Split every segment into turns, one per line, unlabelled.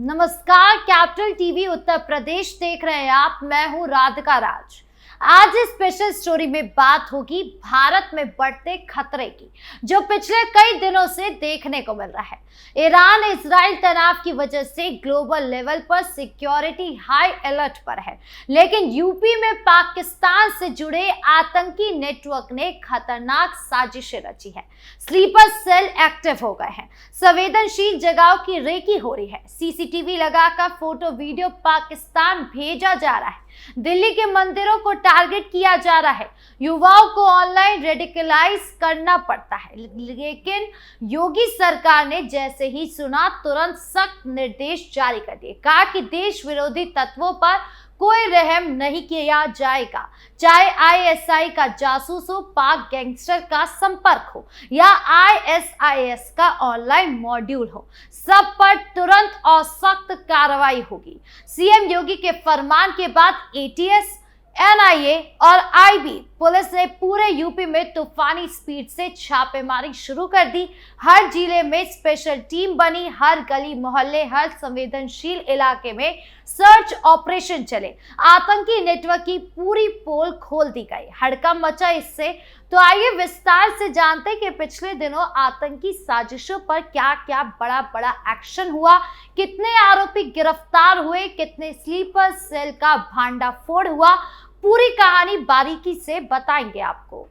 नमस्कार, capital TV Uttar Pradesh देख रहे हैं आप। मैं हूं राधिका राज। आज इस स्पेशल स्टोरी में बात होगी भारत में बढ़ते खतरे की, जो पिछले कई दिनों से देखने को मिल रहा है। ईरान इजराइल तनाव की वजह से ग्लोबल लेवल पर सिक्योरिटी हाई अलर्ट पर है, लेकिन यूपी में पाकिस्तान से जुड़े आतंकी नेटवर्क ने खतरनाक साजिशें रची है। स्लीपर सेल एक्टिव हो गए हैं, संवेदनशील जगहों की रेकी हो रही है, सीसीटीवी लगाकर फोटो वीडियो पाकिस्तान भेजा जा रहा है, दिल्ली के मंदिरों को टारगेट किया जा रहा है, युवाओं को ऑनलाइन रेडिकलाइज करना पड़ता है। लेकिन योगी सरकार ने जैसे ही सुना तुरंत सख्त निर्देश जारी कर दिए। कहा कि देश विरोधी तत्वों पर कोई रहम नहीं किया जाएगा, चाहे आईएसआई का जासूस हो, पाक गैंगस्टर का संपर्क हो या आईएसआईएस का ऑनलाइन मॉड्यूल हो, सब पर तुरंत और सख्त कार्रवाई होगी। सीएम योगी के फरमान के बाद एटीएस, एनआईए और आईबी पुलिस ने पूरे यूपी में तूफानी स्पीड से छापेमारी शुरू कर दी। हर जिले में स्पेशल टीम बनी, हर गली मोहल्ले, हर संवेदनशील इलाके में सर्च ऑपरेशन चले। आतंकी नेटवर्क की पूरी पोल खोल दी गई। हड़कंप मचा इससे। तो आइए विस्तार से जानते हैं कि पिछले दिनों आतंकी साजिशों पर क्या क्या बड़ा बड़ा एक्शन हुआ, कितने आरोपी गिरफ्तार हुए, कितने स्लीपर सेल का भांडाफोड़ हुआ। पूरी कहानी बारीकी से बताएंगे आपको।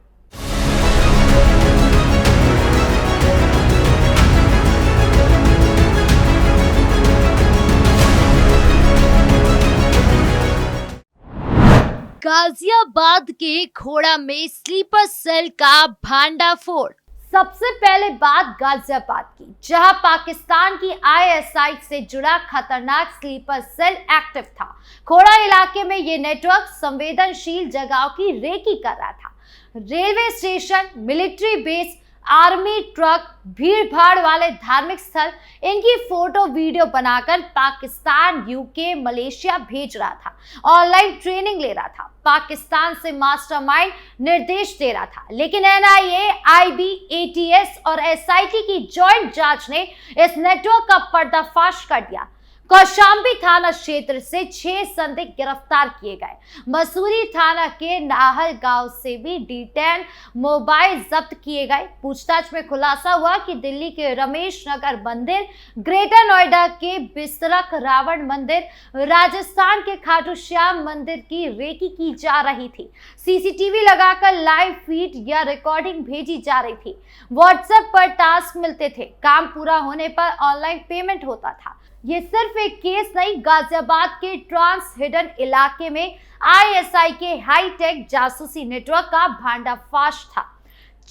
गाजियाबाद के खोड़ा में स्लीपर सेल का भांडाफोड़। सबसे पहले बात गाजियाबाद की, जहां पाकिस्तान की आईएसआई से जुड़ा खतरनाक स्लीपर सेल एक्टिव था। खोड़ा इलाके में ये नेटवर्क संवेदनशील जगहों की रेकी कर रहा था। Railway station, military base, army truck, भीड़ भाड़ वाले धार्मिक स्थल, इनकी फोटो वीडियो बनाकर पाकिस्तान, यूके, मलेशिया भेज रहा था। ऑनलाइन ट्रेनिंग ले रहा था, पाकिस्तान से मास्टरमाइंड निर्देश दे रहा था। लेकिन एनआईए, आईबी, एटीएस और एसआईटी की जॉइंट जांच ने इस नेटवर्क का पर्दाफाश कर दिया। कौशाम्बी थाना क्षेत्र से 6 संदिग्ध गिरफ्तार किए गए। मसूरी थाना के नाहल गांव से भी D10 मोबाइल जब्त किए गए। पूछताछ में खुलासा हुआ कि दिल्ली के रमेश नगर मंदिर, ग्रेटर नोएडा के बिस्तरक रावण मंदिर, राजस्थान के खाटू श्याम मंदिर की रेकी की जा रही थी। सीसीटीवी लगाकर लाइव फीड या रिकॉर्डिंग भेजी जा रही थी। व्हाट्सएप पर टास्क मिलते थे, काम पूरा होने पर ऑनलाइन पेमेंट होता था। ये सिर्फ एक केस नहीं, गाजियाबाद के ट्रांस हिडन इलाके में आईएसआई के हाईटेक जासूसी नेटवर्क का भांडाफाश था।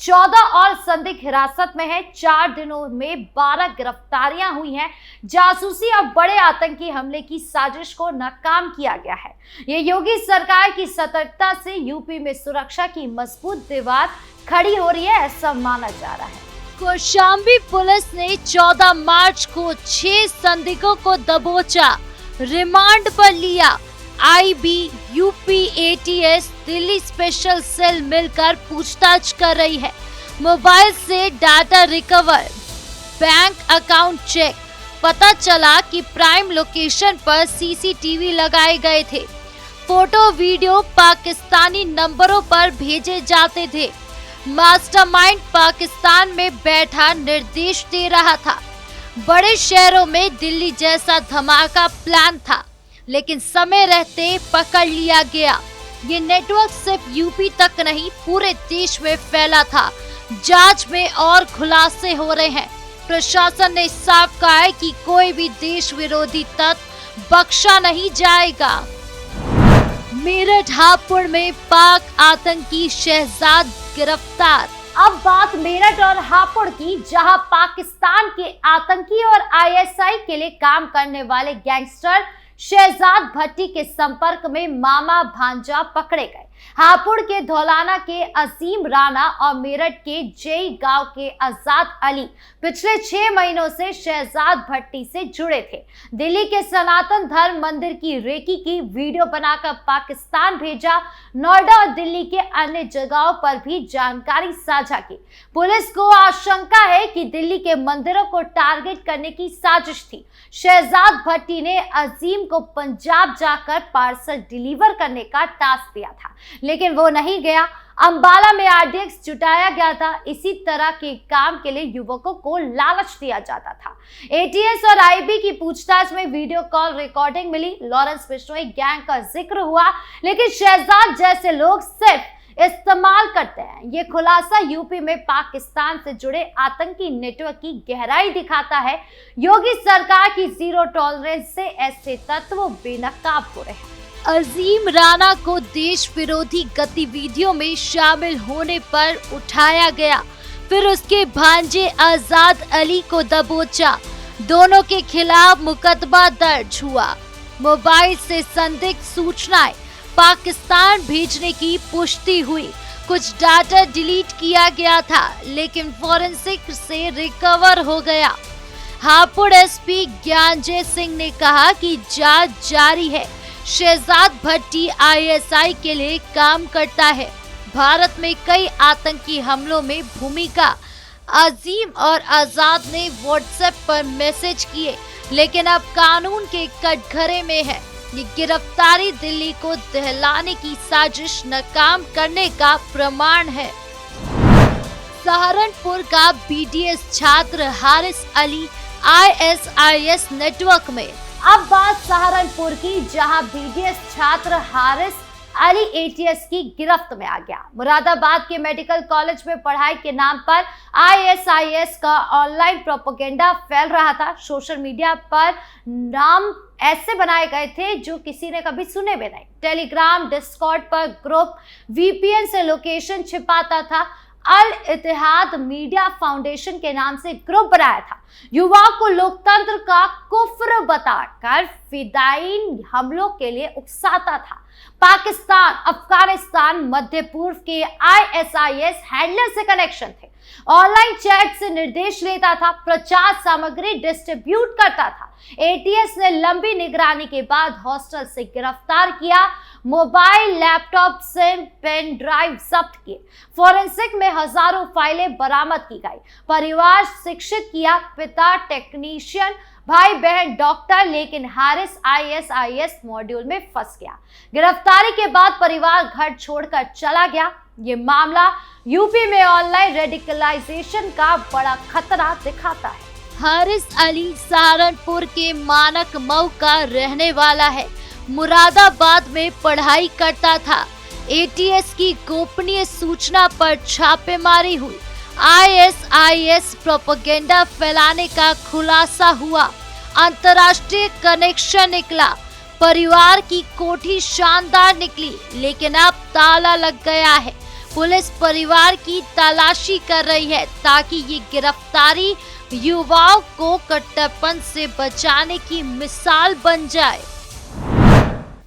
14 और संदिग्ध हिरासत में है। 4 दिनों में 12 गिरफ्तारियां हुई हैं। जासूसी और बड़े आतंकी हमले की साजिश को नाकाम किया गया है। ये योगी सरकार की सतर्कता से यूपी में सुरक्षा की मजबूत दीवार खड़ी हो रही है, ऐसा माना जा रहा है। कौशाम्बी पुलिस ने 14 मार्च को 6 संदिग्धों को दबोचा, रिमांड पर लिया। IB, UP, ATS, Delhi special cell मिलकर पूछताछ कर रही है। मोबाइल से data recover, bank account check. पता चला कि प्राइम लोकेशन पर सीसीटीवी लगाए गए थे। फोटो वीडियो पाकिस्तानी नंबरों पर भेजे जाते थे। मास्टरमाइंड पाकिस्तान में बैठा निर्देश दे रहा था। बड़े शहरों में दिल्ली जैसा धमाका प्लान था, लेकिन समय रहते पकड़ लिया गया। ये नेटवर्क सिर्फ यूपी तक नहीं, पूरे देश में फैला था। जांच में और खुलासे हो रहे हैं। प्रशासन ने साफ कहा है कि कोई भी देश विरोधी तत्व बख्शा नहीं जाएगा। मेरठ हापुड़ में पाक आतंकी शहजाद गिरफ्तार। अब बात मेरठ और हापुड़ की, जहां पाकिस्तान के आतंकी और आईएसआई के लिए काम करने वाले गैंगस्टर शहजाद भट्टी के संपर्क में मामा भांजा पकड़े गए। हापुड़ के धौलाना के अजीम राणा और मेरठ के जेई गांव के आजाद अली पिछले 6 महीनों से शहजाद भट्टी से जुड़े थे। दिल्ली के सनातन धर्म मंदिर की रेकी की वीडियो बनाकर पाकिस्तान भेजा। नोएडा और दिल्ली के अन्य जगहों पर भी जानकारी साझा की। पुलिस को आशंका है कि दिल्ली के मंदिरों को टारगेट करने की साजिश थी। शहजाद भट्टी ने अजीम को पंजाब जाकर पार्सल डिलीवर करने का टास्क दिया था, लेकिन वो नहीं गया। अंबाला में आरडीएक्स जुटाया गया था। इसी तरह के काम के लिए युवकों को लालच दिया जाता था। एटीएस और आईबी की पूछताछ में वीडियो कॉल रिकॉर्डिंग मिली। लॉरेंस बिश्नोई गैंग का जिक्र हुआ, लेकिन शहजाद जैसे लोग सिर्फ इस्तेमाल करते हैं। ये खुलासा यूपी में पाकिस्तान से जुड़े आतंकी नेटवर्क की गहराई दिखाता है। योगी सरकार की जीरो टॉलरेंस से ऐसे तत्व बेनकाब हो रहे हैं। अजीम राणा को देश विरोधी गतिविधियों में शामिल होने पर उठाया गया, फिर उसके भांजे आजाद अली को दबोचा। दोनों के खिलाफ मुकदमा दर्ज हुआ। मोबाइल से संदिग्ध सूचनाएं पाकिस्तान भेजने की पुष्टि हुई। कुछ डाटा डिलीट किया गया था, लेकिन फॉरेंसिक से रिकवर हो गया। हापुड़ एसपी ज्ञानजय सिंह ने कहा कि जांच जारी है। शहजाद भट्टी आईएसआई के लिए काम करता है। भारत में कई आतंकी हमलों में भूमिका। अजीम और आजाद ने व्हाट्सएप पर मैसेज किए, लेकिन अब कानून के कटघरे में है। ये गिरफ्तारी दिल्ली को दहलाने की साजिश नाकाम करने का प्रमाण है। सहारनपुर का बीडीएस छात्र हारिस अली आईएसआईएस नेटवर्क में। अब बात सहारनपुर की, जहां बीडीएस छात्र हारिस अली एटीएस की गिरफ्त में आ गया। मुरादाबाद के मेडिकल कॉलेज में पढ़ाई के नाम पर आईएसआईएस का ऑनलाइन प्रोपेगेंडा फैल रहा था। सोशल मीडिया पर नाम ऐसे बनाए गए थे जो किसी ने कभी सुने भी नहीं। टेलीग्राम, डिस्कॉर्ड पर ग्रुप वीपीएन से लोकेशन छिपाता था। अल इत्तेहाद मीडिया फाउंडेशन के नाम से ग्रुप बनाया था। युवाओं को लोकतंत्र का कुफ्र बताकर फिदायीन हमलों के लिए उकसाता था। पाकिस्तान, अफगानिस्तान, मध्य पूर्व के आईएसआईएस हैंडलर से कनेक्शन थे। ऑनलाइन चैट से निर्देश लेता था, प्रचार सामग्री डिस्ट्रीब्यूट करता था। एटीएस ने लंबी निगरानी के बाद हॉस्टल से गिरफ्तार किया। Mobile, laptop, SIM, pen drive जब्त किए। फॉरेंसिक में हजारों फाइलें बरामद की गई। परिवार शिक्षित किया, पिता टेक्नीशियन, भाई बहन डॉक्टर, लेकिन हारिस आईएसआईएस मॉड्यूल में फंस गया। गिरफ्तारी के बाद परिवार घर छोड़कर चला गया। ये मामला यूपी में ऑनलाइन रेडिकलाइजेशन का बड़ा खतरा दिखाता है। हारिस अली सहारनपुर के मानक मऊ का रहने वाला है। मुरादाबाद में पढ़ाई करता था। एटीएस की गोपनीय सूचना पर छापेमारी हुई। आईएसआईएस प्रोपेगेंडा फैलाने का खुलासा हुआ। अंतर्राष्ट्रीय कनेक्शन निकला। परिवार की कोठी शानदार निकली, लेकिन अब ताला लग गया है। पुलिस परिवार की तलाशी कर रही है ताकि ये गिरफ्तारी युवाओं को कट्टरपन से बचाने की मिसाल बन जाए।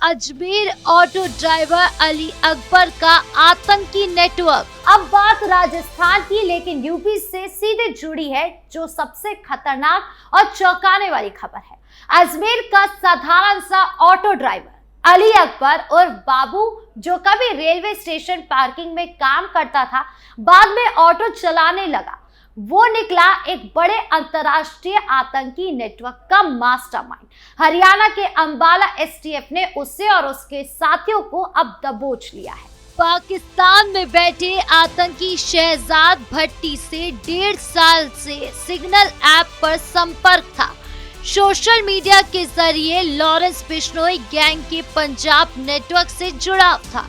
अजमेर ऑटो ड्राइवर अली अकबर का आतंकी नेटवर्क। अब बात राजस्थान की, लेकिन यूपी से सीधे जुड़ी है, जो सबसे खतरनाक और चौंकाने वाली खबर है। अजमेर का साधारण सा ऑटो ड्राइवर अली अकबर और बाबू, जो कभी रेलवे स्टेशन पार्किंग में काम करता था, बाद में ऑटो चलाने लगा। वो निकला एक बड़े अंतरराष्ट्रीय आतंकी नेटवर्क का मास्टरमाइंड। हरियाणा के अंबाला एसटीएफ ने उसे और उसके साथियों को अब दबोच लिया है। पाकिस्तान में बैठे आतंकी शहजाद भट्टी से 1.5 साल से सिग्नल ऐप पर संपर्क था। सोशल मीडिया के जरिए लॉरेंस बिश्नोई गैंग के पंजाब नेटवर्क से जुड़ाव था।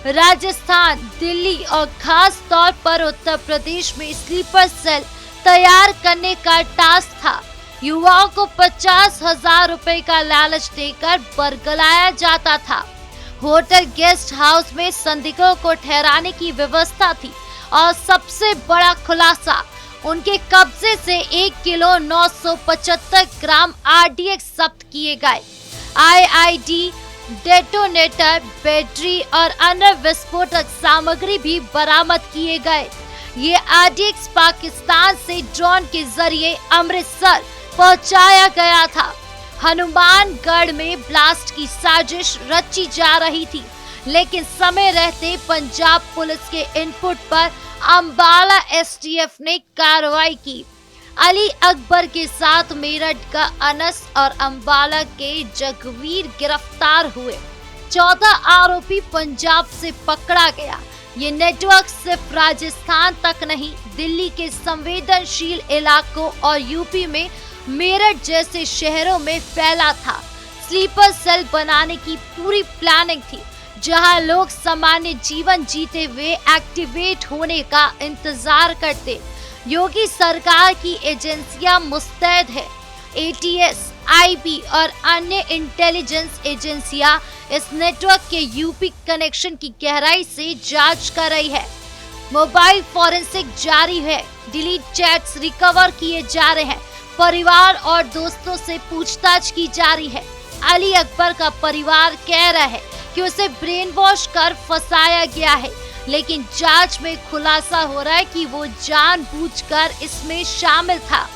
राजस्थान, दिल्ली और खास तौर पर उत्तर प्रदेश में स्लीपर सेल तैयार करने का टास्क था। युवाओं को 50,000 रुपए का लालच देकर बरगलाया जाता था। होटल, गेस्ट हाउस में संदिग्धों को ठहराने की व्यवस्था थी और सबसे बड़ा खुलासा, उनके कब्जे से 1 किलो 975 ग्राम आरडीएक्स जब्त किए गए। आईआईडी डेटोनेटर, बैटरी और अन्य विस्फोटक सामग्री भी बरामद किए गए। ये RDX पाकिस्तान से ड्रोन के जरिए अमृतसर पहुंचाया गया था। हनुमानगढ़ में ब्लास्ट की साजिश रची जा रही थी, लेकिन समय रहते पंजाब पुलिस के इनपुट पर अंबाला STF ने कार्रवाई की। अली अकबर के साथ मेरठ का अनस और अंबाला के जगवीर गिरफ्तार हुए। 14 आरोपी पंजाब से पकड़ा गया। ये नेटवर्क सिर्फ राजस्थान तक नहीं, दिल्ली के संवेदनशील इलाकों और यूपी में मेरठ जैसे शहरों में फैला था। स्लीपर सेल बनाने की पूरी प्लानिंग थी, जहां लोग सामान्य जीवन जीते हुए एक्टिवेट होने का इंतजार करते। योगी सरकार की एजेंसियां मुस्तैद है। ATS, IB और अन्य इंटेलिजेंस एजेंसियां इस नेटवर्क के यूपी कनेक्शन की गहराई से जांच कर रही है। मोबाइल फॉरेंसिक जारी है, डिलीट चैट्स रिकवर किए जा रहे हैं, परिवार और दोस्तों से पूछताछ की जा रही है। अली अकबर का परिवार कह रहा है कि उसे ब्रेन वॉश कर फंसाया गया है, लेकिन जांच में खुलासा हो रहा है कि वो जानबूझकर इसमें शामिल था।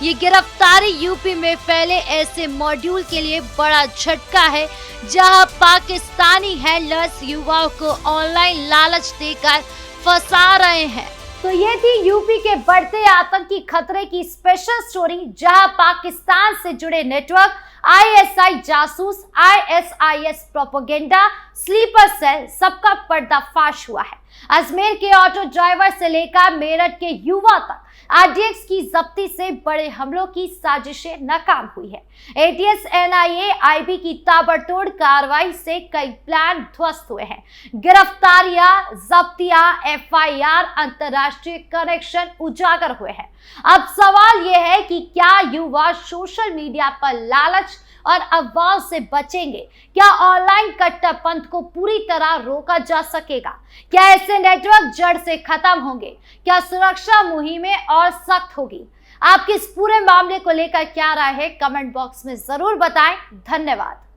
ये गिरफ्तारी यूपी में फैले ऐसे मॉड्यूल के लिए बड़ा झटका है, जहां पाकिस्तानी हैंडलर्स युवाओं को ऑनलाइन लालच देकर फंसा रहे हैं। तो ये थी यूपी के बढ़ते आतंकी खतरे की स्पेशल स्टोरी, जहां पाकिस्तान से जुड़े नेटवर्क, ISI जासूस, ISIS प्रोपेगेंडा, स्लीपर सेल, सबका पर्दाफाश हुआ है। अजमेर के ऑटो ड्राइवर से लेकर मेरठ के युवा तक RDX की जब्ती से बड़े हमलों की साजिशें नाकाम हुई है। ATS, NIA, IB की ताबड़तोड़ कार्रवाई से कई प्लान ध्वस्त हुए हैं। गिरफ्तारियां, जब्तियां, FIR, अंतर्राष्ट्रीय कनेक्शन उजागर हुए हैं। अब सवाल यह है कि क्या युवा सोशल मीडिया पर लालच और अफवाह से बचेंगे? क्या ऑनलाइन कट्टरपंथ को पूरी तरह रोका जा सकेगा? क्या ऐसे नेटवर्क जड़ से खत्म होंगे? क्या सुरक्षा मुहिमें और सख्त होगी? आपके इस पूरे मामले को लेकर क्या राय है? कमेंट बॉक्स में जरूर बताएं। धन्यवाद।